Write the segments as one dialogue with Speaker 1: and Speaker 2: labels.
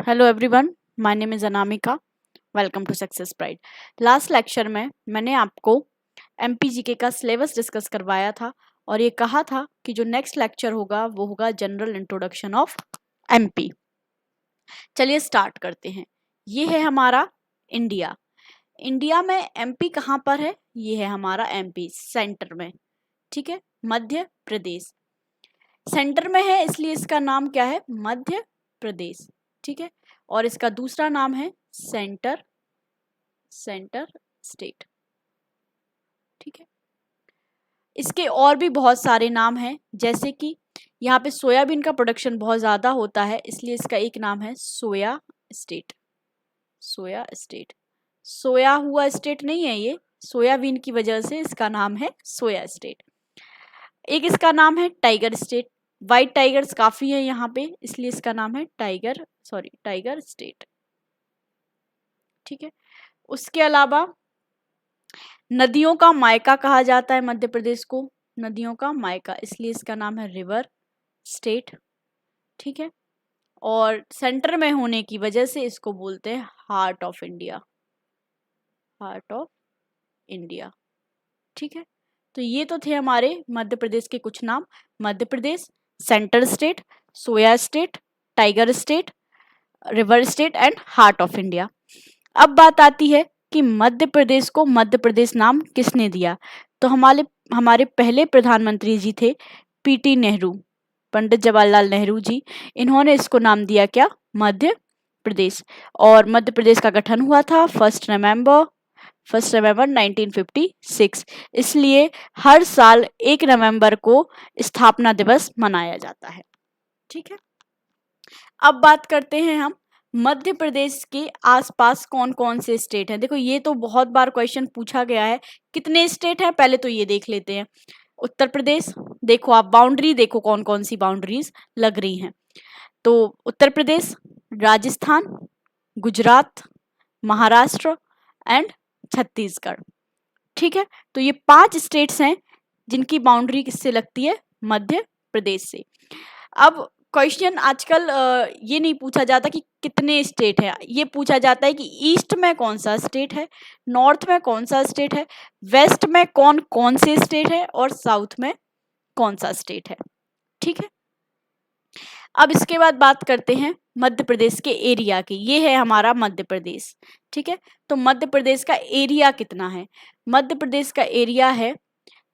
Speaker 1: Hello everyone, my name is Anamika. Welcome to success pride. Last lecture में मैंने आपको MP GK का सिलेबस डिस्कस करवाया था और ये कहा था कि जो नेक्स्ट लेक्चर होगा वो होगा जनरल इंट्रोडक्शन ऑफ एमपी। चलिए स्टार्ट करते हैं। ये है हमारा इंडिया। इंडिया में एमपी कहाँ पर है? ये है हमारा एमपी सेंटर में, ठीक है, मध्य प्रदेश सेंटर में है, इसलिए इसका नाम क्या है? मध्य प्रदेश, ठीक है। और इसका दूसरा नाम है सेंटर स्टेट, ठीक है। इसके और भी बहुत सारे नाम हैं, जैसे कि यहाँ पे सोयाबीन का प्रोडक्शन बहुत ज़्यादा होता है, इसलिए इसका एक नाम है सोया स्टेट। सोया हुआ स्टेट नहीं है, ये सोयाबीन की वजह से इसका नाम है सोया स्टेट। एक इसका नाम है टाइगर स्टेट। वाइट टाइगर्स काफ़ी है यहाँ पे, इसलिए इसका नाम है टाइगर स्टेट, ठीक है। उसके अलावा नदियों का मायका कहा जाता है मध्य प्रदेश को, नदियों का मायका, इसलिए इसका नाम है रिवर स्टेट, ठीक है। और सेंटर में होने की वजह से इसको बोलते हैं हार्ट ऑफ इंडिया, ठीक है। तो ये तो थे हमारे मध्य प्रदेश के कुछ नाम। Madhya Pradesh, centre state, soya state, tiger state, river state and heart of India. अब बात आती है कि मध्य प्रदेश को मध्य प्रदेश नाम किसने दिया? तो हमारे पहले प्रधानमंत्री जी थे पीटी नेहरू, पंडित जवाहरलाल नेहरू जी। इन्होंने इसको नाम दिया क्या? मध्य प्रदेश। और मध्य प्रदेश का गठन हुआ था 1 नवंबर 1956। इसलिए हर साल 1 नवंबर को स्थापना दिवस मनाया जाता है, ठीक है। अब बात करते हैं हम मध्य प्रदेश के आसपास कौन कौन से स्टेट हैं। देखो ये तो बहुत बार क्वेश्चन पूछा गया है, कितने स्टेट हैं पहले तो ये देख लेते हैं। उत्तर प्रदेश, देखो आप बाउंड्री देखो कौन कौन सी बाउंड्रीज लग रही हैं। तो उत्तर प्रदेश, राजस्थान, गुजरात, महाराष्ट्र एंड छत्तीसगढ़, ठीक है। तो ये 5 स्टेट्स हैं जिनकी बाउंड्री किससे लगती है? मध्य प्रदेश से। अब क्वेश्चन आजकल ये नहीं पूछा जाता कि कितने स्टेट है, ये पूछा जाता है कि ईस्ट में कौन सा स्टेट है, नॉर्थ में कौन सा स्टेट है, वेस्ट में कौन कौन से स्टेट है और साउथ में कौन सा स्टेट है, ठीक है। अब इसके बाद बात करते हैं मध्य प्रदेश के एरिया की। ये है हमारा मध्य प्रदेश, ठीक है। तो मध्य प्रदेश का एरिया कितना है? मध्य प्रदेश का एरिया है,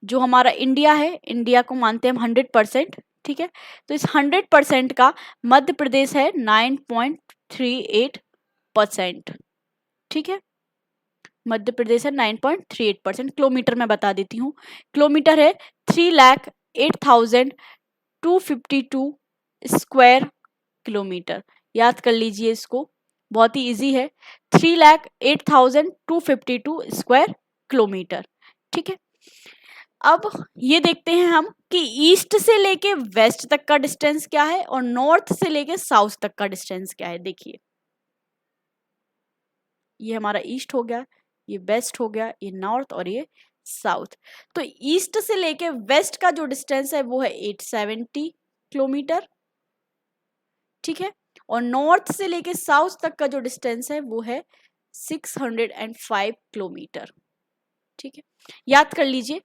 Speaker 1: जो हमारा इंडिया है, इंडिया को मानते हैं हम 100%, ठीक है। तो इस 100% का मध्य प्रदेश है 9.38%, ठीक है। मध्य प्रदेश है 9.38%। किलोमीटर में बता देती हूँ, किलोमीटर है 3,08,252 स्क्वायर किलोमीटर। याद कर लीजिए इसको, बहुत ही इजी है, 3,08,252 स्क्वायर किलोमीटर, ठीक है। अब ये देखते हैं हम कि ईस्ट से लेके वेस्ट तक का डिस्टेंस क्या है और नॉर्थ से लेके साउथ तक का डिस्टेंस क्या है। देखिए ये हमारा ईस्ट हो गया, ये वेस्ट हो गया, ये नॉर्थ और ये साउथ। तो ईस्ट से लेके वेस्ट का जो डिस्टेंस है वो है 870 किलोमीटर, ठीक है। और नॉर्थ से लेके साउथ तक का जो डिस्टेंस है वो है 605 किलोमीटर, ठीक है। याद कर लीजिए,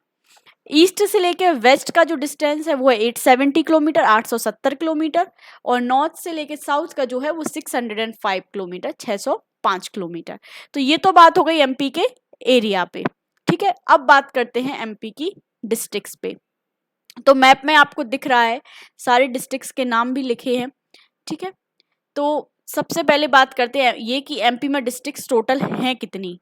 Speaker 1: ईस्ट से लेके वेस्ट का जो डिस्टेंस है वो है 870 किलोमीटर, 870 किलोमीटर, और नॉर्थ से लेके साउथ का जो है वो 605 किलोमीटर, 605 किलोमीटर। तो ये तो बात हो गई एमपी के एरिया पे, ठीक है। अब बात करते हैं एमपी की डिस्ट्रिक्ट्स पे। तो मैप में आपको दिख रहा है, सारे डिस्ट्रिक्ट्स के नाम भी लिखे हैं, ठीक है। तो सबसे पहले बात करते हैं ये कि एमपी में डिस्ट्रिक्ट्स टोटल हैं कितनी,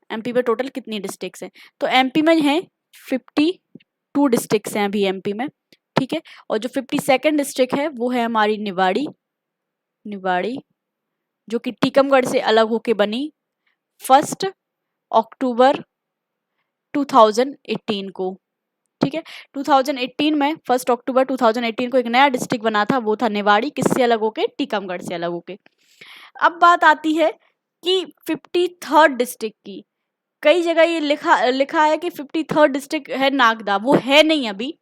Speaker 1: एमपी में टोटल कितनी डिस्ट्रिक्ट्स हैं। तो एमपी में है 52 डिस्ट्रिक्ट्स हैं अभी एमपी में, ठीक है। और जो 52nd डिस्ट्रिक्ट है वो है हमारी निवाड़ी, जो कि टीकमगढ़ से अलग होके बनी 1 अक्टूबर 2018 को, ठीक है। 2018 में 1 अक्टूबर 2018 को एक नया डिस्ट्रिक्ट बना था, वो था निवाड़ी, किससे अलग होके? टीकमगढ़ से अलग होके। अब बात आती है कि 53rd डिस्ट्रिक्ट की। कई जगह ये लिखा है कि 53rd डिस्ट्रिक्ट है नागदा, वो है नहीं अभी,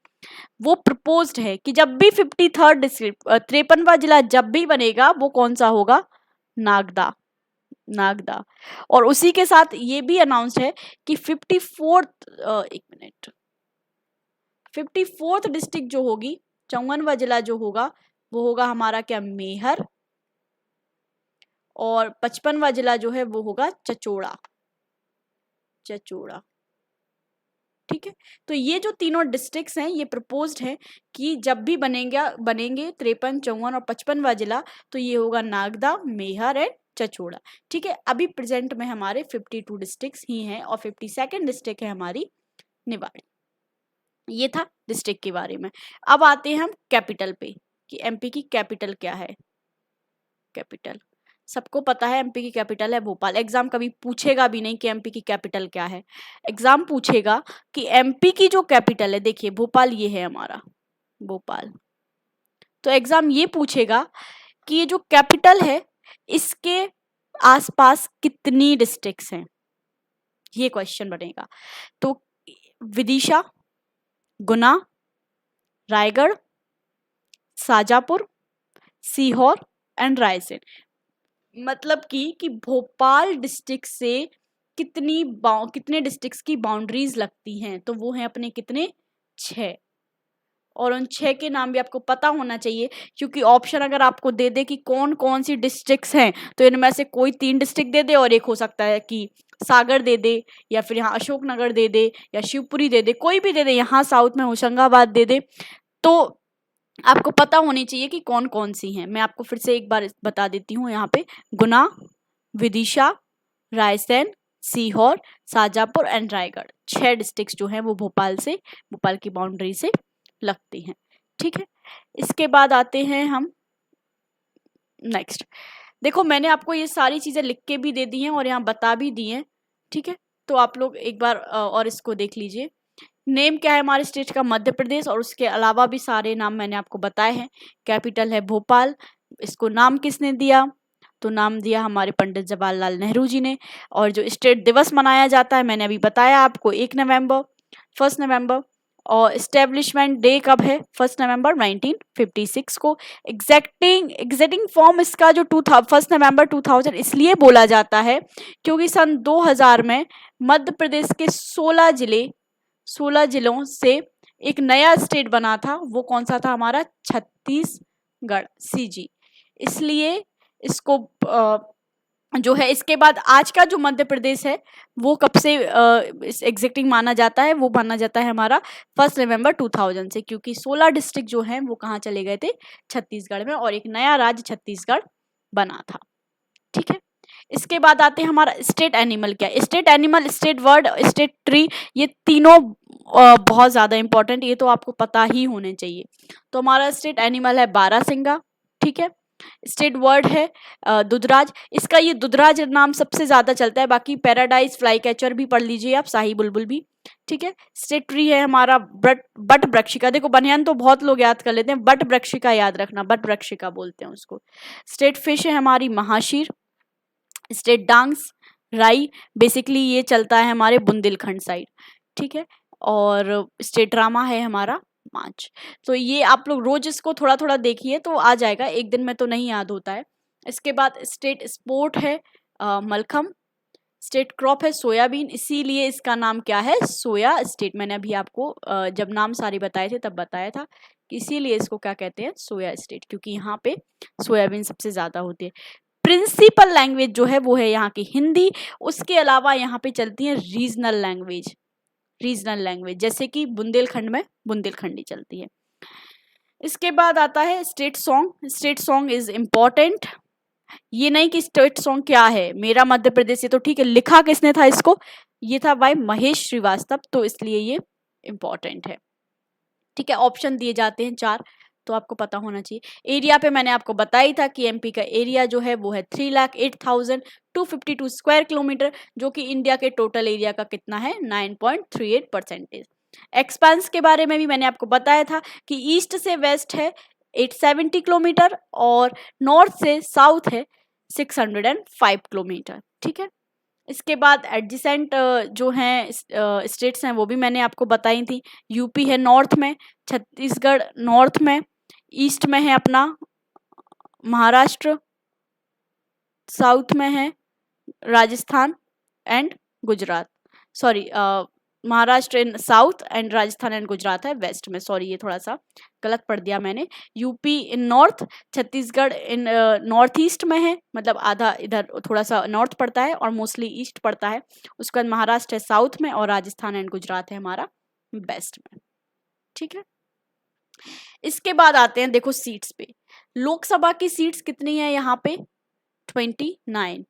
Speaker 1: वो प्रपोज्ड है कि जब भी 53rd डिस्ट्रिक्ट 53वां जिला जब भी बनेगा वो कौन सा होगा, नागदा, नागदा। और उसी के साथ ये भी अनाउंस्ड है कि 54th डिस्ट्रिक्ट जो होगी, 54वां जिला जो होगा वो होगा हमारा क्या, मेहर। और 55वां जिला जो है वो होगा चचोड़ा, चचोड़ा। ठीक है, तो ये जो तीनों डिस्ट्रिक्ट्स हैं ये प्रपोज्ड है कि जब भी बनेंगे 53, 54 और 55वां जिला, तो ये होगा नागदा, मेहर एंड चचोड़ा। ठीक है, अभी प्रेजेंट में हमारे 52 डिस्ट्रिक्ट्स ही हैं और 52nd डिस्ट्रिक्ट है हमारी निवाड़ी। ये था डिस्ट्रिक्ट के बारे में। अब आते हैं हम कैपिटल पे कि एमपी की कैपिटल क्या है। कैपिटल सबको पता है, एमपी की कैपिटल है भोपाल। एग्जाम कभी पूछेगा भी नहीं कि एमपी की कैपिटल क्या है, एग्जाम पूछेगा कि एमपी की जो कैपिटल है, देखिए भोपाल ये है हमारा भोपाल, तो एग्जाम ये पूछेगा कि ये जो कैपिटल है इसके आसपास कितनी डिस्ट्रिक्ट्स हैं, ये क्वेश्चन बनेगा। तो विदिशा, गुना, रायगढ़, शाजापुर, सीहोर एंड रायसेन। मतलब कि भोपाल डिस्ट्रिक्ट से कितने डिस्ट्रिक्ट्स की बाउंड्रीज लगती हैं, तो वो हैं अपने कितने, 6। और उन 6 के नाम भी आपको पता होना चाहिए, क्योंकि ऑप्शन अगर आपको दे दे कि कौन कौन सी डिस्ट्रिक्ट्स हैं, तो इनमें से कोई 3 डिस्ट्रिक्ट दे दे और एक हो सकता है कि सागर दे दे, या फिर यहाँ अशोकनगर दे दे, या शिवपुरी दे दे, कोई भी दे दे, यहाँ साउथ में होशंगाबाद दे दे, तो आपको पता होनी चाहिए कि कौन कौन सी हैं। मैं आपको फिर से एक बार बता देती हूँ, यहाँ पे गुना, विदिशा, रायसेन, सीहोर, शाजापुर एंड रायगढ़, 6 डिस्ट्रिक्ट्स जो हैं वो भोपाल की बाउंड्री से लगती हैं। ठीक है, इसके बाद आते हैं हम नेक्स्ट। देखो मैंने आपको ये सारी चीजें लिख के भी दे दी हैं और यहाँ बता भी दी हैं। ठीक है, तो आप लोग एक बार और इसको देख लीजिए। नेम क्या है हमारे स्टेट का, मध्य प्रदेश, और उसके अलावा भी सारे नाम मैंने आपको बताए हैं। कैपिटल है भोपाल, इसको नाम किसने दिया, तो नाम दिया हमारे पंडित जवाहरलाल नेहरू जी ने। और जो स्टेट दिवस मनाया जाता है मैंने अभी बताया आपको, 1 नवंबर। और इस्टेब्लिशमेंट डे कब है, 1 नवंबर 1956 को। एग्जैक्टिंग फॉर्म इसका जो 1 नवंबर 2000 इसलिए बोला जाता है क्योंकि सन 2000 में मध्य प्रदेश के 16 जिलों से एक नया स्टेट बना था। वो कौन सा था हमारा, छत्तीसगढ़, सीजी। इसलिए इसको जो है, इसके बाद आज का जो मध्य प्रदेश है वो कब से एग्जिस्टिंग माना जाता है, वो माना जाता है हमारा 1 नवंबर 2000 से, क्योंकि 16 डिस्ट्रिक्ट जो हैं वो कहाँ चले गए थे, छत्तीसगढ़ में, और एक नया राज्य छत्तीसगढ़ बना था। ठीक है, इसके बाद आते हैं हमारा स्टेट एनिमल क्या है। State animal, state bird, state tree, ये तीनों बहुत ज़्यादा इंपॉर्टेंट, ये तो आपको पता ही होने चाहिए। तो हमारा स्टेट एनिमल है बारहसिंगा। ठीक है, स्टेट वर्ड है दुधराज। इसका ये दुधराज नाम सबसे ज्यादा चलता है, बाकी पैराडाइज, फ्लाई कैचर भी पढ़ लीजिए आप, शाही बुलबुल भी। ठीक है, स्टेट ट्री है हमारा बट वृक्षिका। देखो बनियान तो बहुत लोग याद कर लेते हैं, बट वृक्षिका याद रखना, बट वृक्षिका बोलते हैं उसको। स्टेट फिश है हमारी महाशीर। स्टेट डांस राई, बेसिकली ये चलता है हमारे बुंदेलखंड साइड। ठीक है, और स्टेट ड्रामा है हमारा मार्च। तो ये आप लोग रोज इसको थोड़ा थोड़ा देखिए तो आ जाएगा, एक दिन में तो नहीं याद होता है। इसके बाद स्टेट स्पोर्ट है मलखम। स्टेट क्रॉप है सोयाबीन, इसीलिए इसका नाम क्या है, सोया स्टेट। मैंने अभी आपको जब नाम सारे बताए थे तब बताया था कि इसीलिए इसको क्या कहते हैं, सोया स्टेट, क्योंकि यहाँ पे सोयाबीन सबसे ज्यादा होती है। प्रिंसिपल लैंग्वेज जो है वो है यहाँ की हिंदी। उसके अलावा यहाँ पे चलती है रीजनल लैंग्वेज, जैसे कि बुंदेलखंड में बुंदेलखंडी चलती है। इसके बाद आता है state song. State song is important. ये नहीं कि स्टेट सॉन्ग क्या है मेरा मध्य प्रदेश, ये तो ठीक है, लिखा किसने था इसको, ये था भाई महेश श्रीवास्तव, तो इसलिए ये इम्पॉर्टेंट है। ठीक है, ऑप्शन दिए जाते हैं 4, तो आपको पता होना चाहिए। एरिया पे मैंने आपको बताई था कि एमपी का एरिया जो है वो है 3,08,252 स्क्वायर किलोमीटर, जो कि इंडिया के टोटल एरिया का कितना है, 9.38%। एक्सपेंस के बारे में भी मैंने आपको बताया था कि ईस्ट से वेस्ट है 870 किलोमीटर और नॉर्थ से साउथ है 605 किलोमीटर। ठीक है, इसके बाद एडजेसेंट जो हैं स्टेट्स हैं वो भी मैंने आपको बताई थी। यूपी है नॉर्थ में, छत्तीसगढ़ नॉर्थ में, ईस्ट में है अपना महाराष्ट्र, साउथ में है Rajasthan and Gujarat, sorry Maharashtra in south and Rajasthan and Gujarat है वेस्ट में, सॉरी ये थोड़ा सा गलत पढ़ दिया मैंने। UP in north, Chhattisgarh in north east में है, मतलब आधा इधर थोड़ा सा नॉर्थ पड़ता है और मोस्टली ईस्ट पड़ता है। उसके बाद महाराष्ट्र है साउथ में और राजस्थान एंड गुजरात है हमारा वेस्ट में। ठीक है, इसके बाद आते हैं देखो सीट्स पे। लोकसभा की सीट्स कितनी है यहाँ पे 29।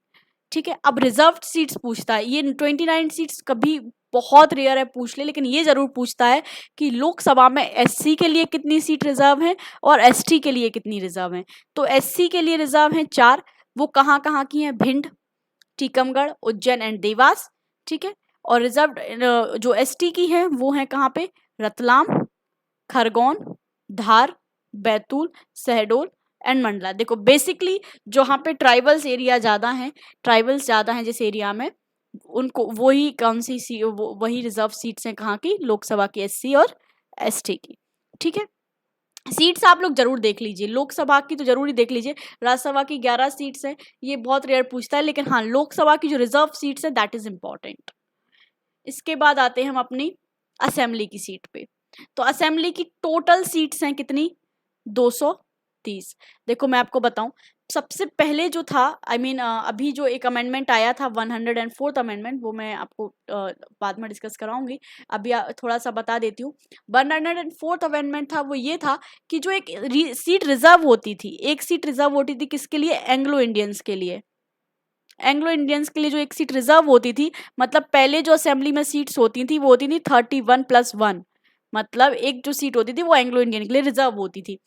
Speaker 1: ठीक है, अब रिजर्व सीट्स पूछता है, ये 29 सीट्स कभी बहुत रेयर है पूछ ले, लेकिन ये जरूर पूछता है कि लोकसभा में एससी के लिए कितनी सीट रिजर्व है और एसटी के लिए कितनी रिजर्व है। तो एससी के लिए रिजर्व है 4, वो कहाँ कहाँ की हैं, भिंड, टीकमगढ़, उज्जैन एंड देवास। ठीक है, और रिजर्व जो एसटी की है वो है कहाँ पे, रतलाम, खरगोन, धार, बैतूल, शहडोल एंड मंडला। देखो बेसिकली जहाँ पे ट्राइबल्स एरिया ज़्यादा हैं, ट्राइबल्स ज़्यादा हैं जिस एरिया में, उनको वही कौन सी वही रिजर्व सीट्स हैं कहाँ की, लोकसभा की एससी और एसटी की। ठीक है, सीट्स आप लोग जरूर देख लीजिए, लोकसभा की तो जरूर ही देख लीजिए। राज्यसभा की 11 सीट्स हैं, ये बहुत रेयर पूछता है, लेकिन हाँ लोकसभा की जो रिजर्व सीट्स हैं दैट इज इम्पॉर्टेंट। इसके बाद आते हैं हम अपनी असेंबली की सीट पे। तो असेंबली की टोटल सीट्स हैं कितनी, 230। देखो मैं आपको बताऊं, सबसे पहले जो था अभी जो एक अमेंडमेंट आया था 104th अमेंडमेंट, वो मैं आपको बाद में डिस्कस कराऊंगी, अभी थोड़ा सा बता देती हूँ। 104th अमेंडमेंट था वो ये था कि जो एक सीट रिजर्व होती थी, एक सीट रिजर्व होती थी किसके लिए, एंग्लो इंडियंस के लिए। एंग्लो इंडियंस के लिए जो एक सीट रिजर्व होती थी, मतलब पहले जो असेंबली में सीट्स होती थी वो होती थी 31+1, मतलब एक जो सीट होती थी वो एंग्लो इंडियन के लिए रिजर्व होती थी।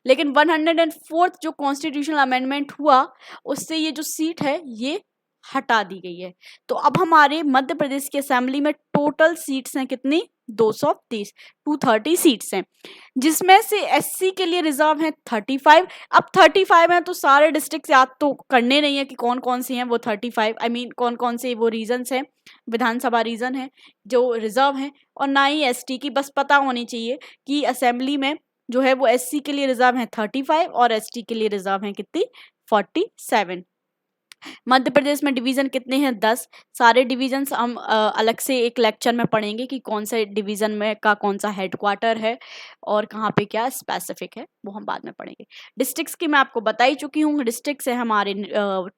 Speaker 1: लेकिन 104th जो कॉन्स्टिट्यूशनल अमेंडमेंट हुआ उससे ये जो सीट है ये हटा दी गई है। तो अब हमारे मध्य प्रदेश की असेंबली में टोटल सीट्स हैं कितनी, 230, 230 सीट्स हैं, जिसमें से एससी के लिए रिजर्व है 35। अब 35 है तो सारे डिस्ट्रिक्ट याद तो करने नहीं है कि कौन कौन सी हैं वो 35, कौन कौन से वो रीजन्स हैं, विधानसभा रीजन है जो रिजर्व हैं, और ना ही एसटी की, बस पता होनी चाहिए कि असेंबली में जो है वो एससी के लिए रिजर्व है 35 और एसटी के लिए रिजर्व है कितनी, 47। मध्य प्रदेश में डिवीजन कितने हैं, 10। सारे डिवीजन्स हम अलग से एक लेक्चर में पढ़ेंगे कि कौन से डिवीजन में का कौन सा हेडक्वार्टर है और कहाँ पे क्या स्पेसिफिक है, वो हम बाद में पढ़ेंगे। डिस्ट्रिक्ट्स की मैं आपको बता ही चुकी हूँ, डिस्ट्रिक्ट्स है हमारे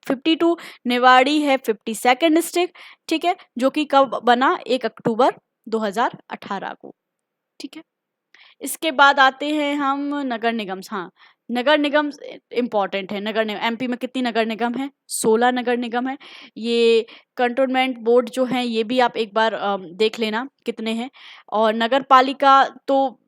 Speaker 1: 52, निवाड़ी है 52nd डिस्ट्रिक्ट। ठीक है, जो कि कब बना, 1 अक्टूबर 2018 को। ठीक है, इसके बाद आते हैं हम नगर निगम। हाँ, नगर निगम इम्पॉर्टेंट है। नगर निगम एमपी में कितनी नगर निगम है, 16 नगर निगम है। ये कंटोनमेंट बोर्ड जो है ये भी आप एक बार देख लेना कितने हैं। और नगर पालिका तो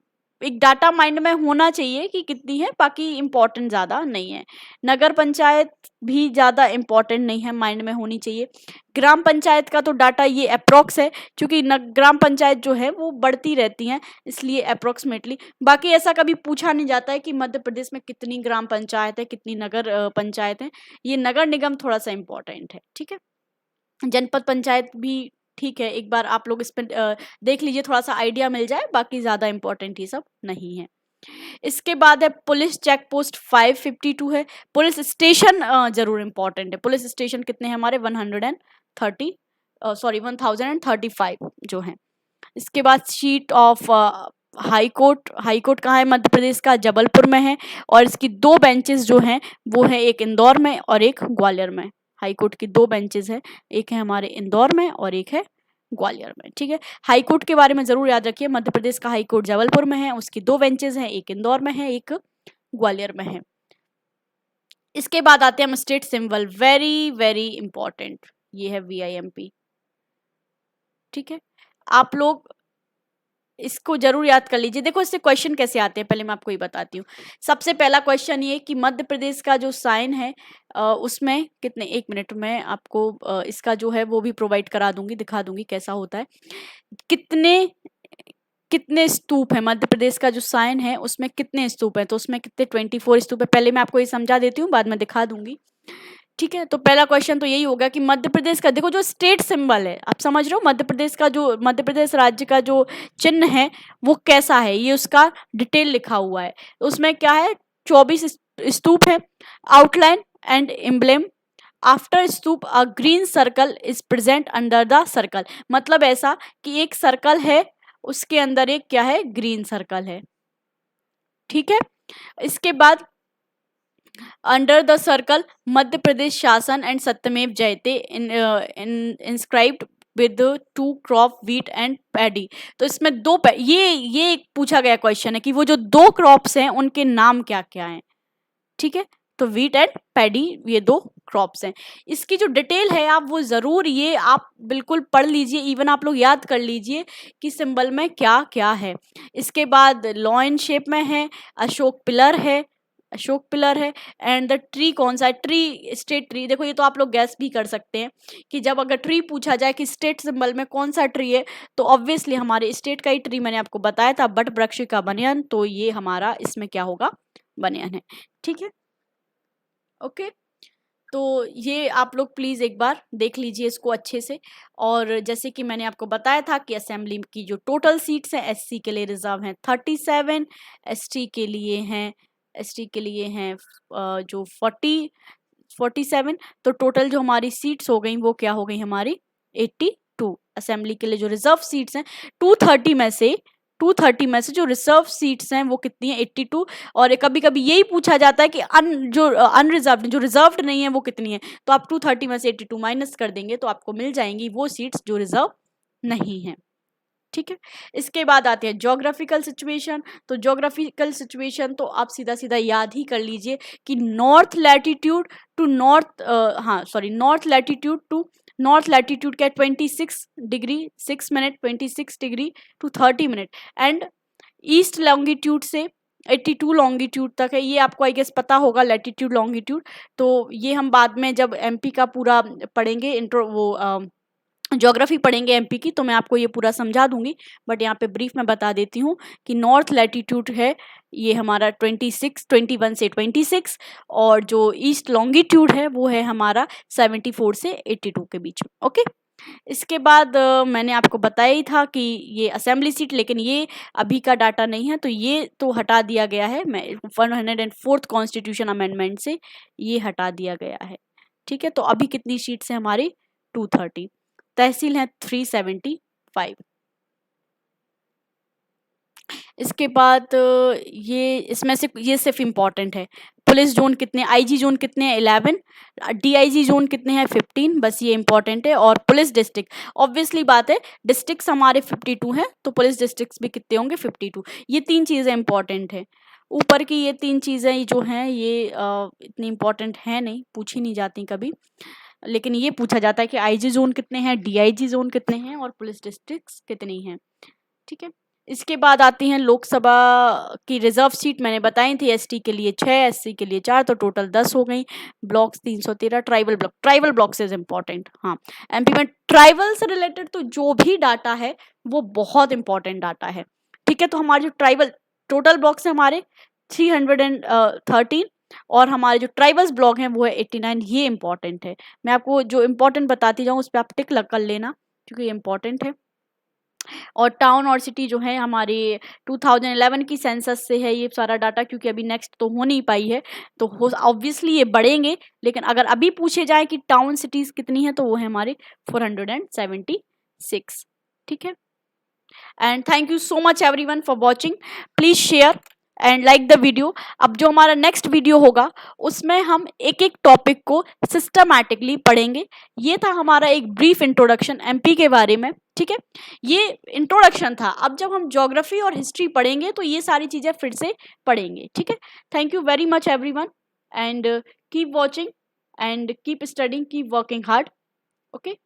Speaker 1: एक डाटा माइंड में होना चाहिए कि कितनी है, बाकी इम्पोर्टेंट ज़्यादा नहीं है। नगर पंचायत भी ज़्यादा इम्पोर्टेंट नहीं है, माइंड में होनी चाहिए। ग्राम पंचायत का तो डाटा ये अप्रोक्स है, क्योंकि ग्राम पंचायत जो है वो बढ़ती रहती हैं, इसलिए अप्रोक्सीमेटली। बाकी ऐसा कभी पूछा नहीं जाता है कि मध्य प्रदेश में कितनी ग्राम पंचायत है, कितनी नगर पंचायत है। ये नगर निगम थोड़ा सा इम्पोर्टेंट है। ठीक है, जनपद पंचायत भी ठीक है, एक बार आप लोग इस पर देख लीजिए, थोड़ा सा आइडिया मिल जाए, बाकी ज़्यादा इम्पोर्टेंट ये सब नहीं है। इसके बाद है पुलिस चेक पोस्ट 552 है। पुलिस स्टेशन जरूर इम्पोर्टेंट है। पुलिस स्टेशन कितने हैं हमारे, 1035 जो हैं। इसके बाद seat of high court, high court कहाँ है मध्य प्रदेश का, जबलपुर में है। और इसकी 2 बेंचेस जो हैं वो है एक इंदौर में और एक ग्वालियर में। हाई कोर्ट की 2 बेंचेस है, एक है हमारे इंदौर में और एक है ग्वालियर में। ठीक है, हाई कोर्ट के बारे में जरूर याद रखिए, मध्य प्रदेश का हाई कोर्ट जबलपुर में है, उसकी 2 बेंचेस हैं, एक इंदौर में है एक ग्वालियर में है। इसके बाद आते हैं हम state symbol, very very important, ये है VIMP। ठीक है, आप लोग इसको जरूर याद कर लीजिए। देखो इससे क्वेश्चन कैसे आते हैं, पहले मैं आपको ये बताती हूँ। सबसे पहला क्वेश्चन ये कि मध्य प्रदेश का जो साइन है उसमें कितने, 1 मिनट में आपको इसका जो है वो भी प्रोवाइड करा दूंगी, दिखा दूंगी कैसा होता है। कितने कितने स्तूप है मध्य प्रदेश का जो साइन है उसमें कितने स्तूप है, तो उसमें कितने 24 स्तूप है। पहले मैं आपको ये समझा देती हूँ, बाद में दिखा दूंगी। ठीक है, तो पहला क्वेश्चन तो यही होगा कि मध्य प्रदेश का देखो जो स्टेट सिंबल है, आप समझ रहे हो मध्य प्रदेश का जो मध्य प्रदेश राज्य का जो चिन्ह है वो कैसा है, ये उसका डिटेल लिखा हुआ है। उसमें क्या है, 24 स्तूप है, outline and emblem. After stupa a green circle is present under the circle, मतलब ऐसा कि एक सर्कल है उसके अंदर एक क्या है, ग्रीन सर्कल है। ठीक है, इसके बाद under the circle Madhya Pradesh शासन एंड सत्यमेव जयते inscribed with 2 crop wheat and paddy. तो इसमें ये एक पूछा गया क्वेश्चन है कि वो जो 2 क्रॉप्स हैं उनके नाम क्या क्या हैं। ठीक है, तो व्हीट एंड पैडी ये 2 क्रॉप्स हैं। इसकी जो डिटेल है आप वो जरूर ये आप बिल्कुल पढ़ लीजिए, इवन आप लोग याद कर लीजिए कि सिंबल में क्या क्या है। इसके बाद लॉयन शेप में है, अशोक पिलर है, अशोक पिलर है। एंड द ट्री कौन सा है, ट्री स्टेट ट्री। देखो ये तो आप लोग गैस भी कर सकते हैं कि जब अगर ट्री पूछा जाए कि स्टेट सिंबल में कौन सा ट्री है, तो ऑब्वियसली हमारे स्टेट का ही ट्री मैंने आपको बताया था, बट वृक्ष का बनियान, तो ये हमारा इसमें क्या होगा, बनियान है। ठीक है, ओके, तो ये आप लोग प्लीज़ एक बार देख लीजिए इसको अच्छे से। और जैसे कि मैंने आपको बताया था कि असेंबली की जो टोटल सीट्स हैं एससी के लिए रिजर्व हैं 37, एसटी के लिए हैं जो 47। तो टोटल जो हमारी सीट्स हो गई वो क्या हो गई हमारी 82। असेंबली के लिए जो रिजर्व सीट्स हैं 230 में से जो रिजर्व सीट्स हैं वो कितनी है 82। और कभी कभी यही पूछा जाता है कि अनरिजर्व्ड जो रिजर्व्ड नहीं है वो कितनी है, तो आप 230 में से 82 माइनस कर देंगे तो आपको मिल जाएंगी वो सीट्स जो रिजर्व नहीं है। ठीक है, इसके बाद आते हैं ज्योग्राफिकल सिचुएशन। तो ज्योग्राफिकल सिचुएशन तो आप सीधा सीधा याद ही कर लीजिए कि north latitude to north latitude क्या 26 degree 6 minute 26 degree to 30 minute, and east longitude से 82 लॉन्गिट्यूड तक है। ये आपको आई गेस पता होगा लैटिट्यूड लॉन्गिट्यूड, तो ये हम बाद में जब एमपी का पूरा पढ़ेंगे ज्योग्राफी पढ़ेंगे एमपी की, तो मैं आपको ये पूरा समझा दूंगी, बट यहाँ पे ब्रीफ में बता देती हूँ कि नॉर्थ लैटिट्यूड है ये हमारा 21 से 26, और जो ईस्ट लॉन्गिट्यूड है वो है हमारा 74 से 82 के बीच में। ओके, इसके बाद मैंने आपको बताया ही था कि ये असेंबली सीट, लेकिन ये अभी का डाटा नहीं है, तो ये तो हटा दिया गया है, मैं 104th कॉन्स्टिट्यूशन अमेंडमेंट से ये हटा दिया गया है। ठीक है, तो अभी कितनी सीट्स है हमारी 230, तहसील है 375। इसके बाद ये इसमें से ये सिर्फ इम्पॉर्टेंट है, पुलिस जोन कितने, आईजी जोन कितने हैं 11, डीआईजी जोन कितने हैं 15, बस ये इंपॉर्टेंट है। और पुलिस डिस्ट्रिक्ट, ऑब्वियसली बात है डिस्ट्रिक्ट्स हमारे 52 हैं, तो पुलिस डिस्ट्रिक्ट्स भी कितने होंगे 52। ये 3 चीज़ें इंपॉर्टेंट है। ऊपर की ये 3 चीज़ें जो हैं ये इतनी इंपॉर्टेंट है नहीं, पूछी नहीं जाती कभी, लेकिन ये पूछा जाता है कि आईजी जोन कितने हैं, डीआईजी जोन कितने हैं और पुलिस डिस्ट्रिक्ट्स कितनी हैं। ठीक है, इसके बाद आती हैं लोकसभा की रिजर्व सीट, मैंने बताई थी एसटी के लिए 6, एससी के लिए 4, तो टोटल 10 हो गई। ब्लॉक्स 313, ट्राइबल ब्लॉक से इम्पॉर्टेंट, हाँ एमपी में ट्राइबल से रिलेटेड तो जो भी डाटा है वो बहुत इंपॉर्टेंट डाटा है। ठीक है, तो हमारे जो ट्राइबल टोटल ब्लॉक्स है हमारे 313, और हमारे जो ट्राइबल्स ब्लॉक हैं वो है 89, ये इंपॉर्टेंट है। मैं आपको जो इंपॉर्टेंट बताती जाऊँ उस पर आप टिक लग कर लेना क्योंकि ये इंपॉर्टेंट है। और टाउन और सिटी जो है हमारे 2011 की सेंसस से है ये सारा डाटा, क्योंकि अभी नेक्स्ट तो हो नहीं पाई है, तो ऑब्वियसली ये बढ़ेंगे, लेकिन अगर अभी पूछे जाए कि टाउन सिटीज़ कितनी है तो वो है हमारे 476। ठीक है, and thank you so much everyone for watching, please share and like the video. अब जो हमारा नेक्स्ट वीडियो होगा उसमें हम एक एक टॉपिक को सिस्टमैटिकली पढ़ेंगे। ये था हमारा एक ब्रीफ इंट्रोडक्शन एमपी के बारे में। ठीक है, ये इंट्रोडक्शन था, अब जब हम ज्योग्राफी और हिस्ट्री पढ़ेंगे तो ये सारी चीज़ें फिर से पढ़ेंगे। ठीक है, thank you very much everyone and keep watching and keep studying, keep working hard. Okay.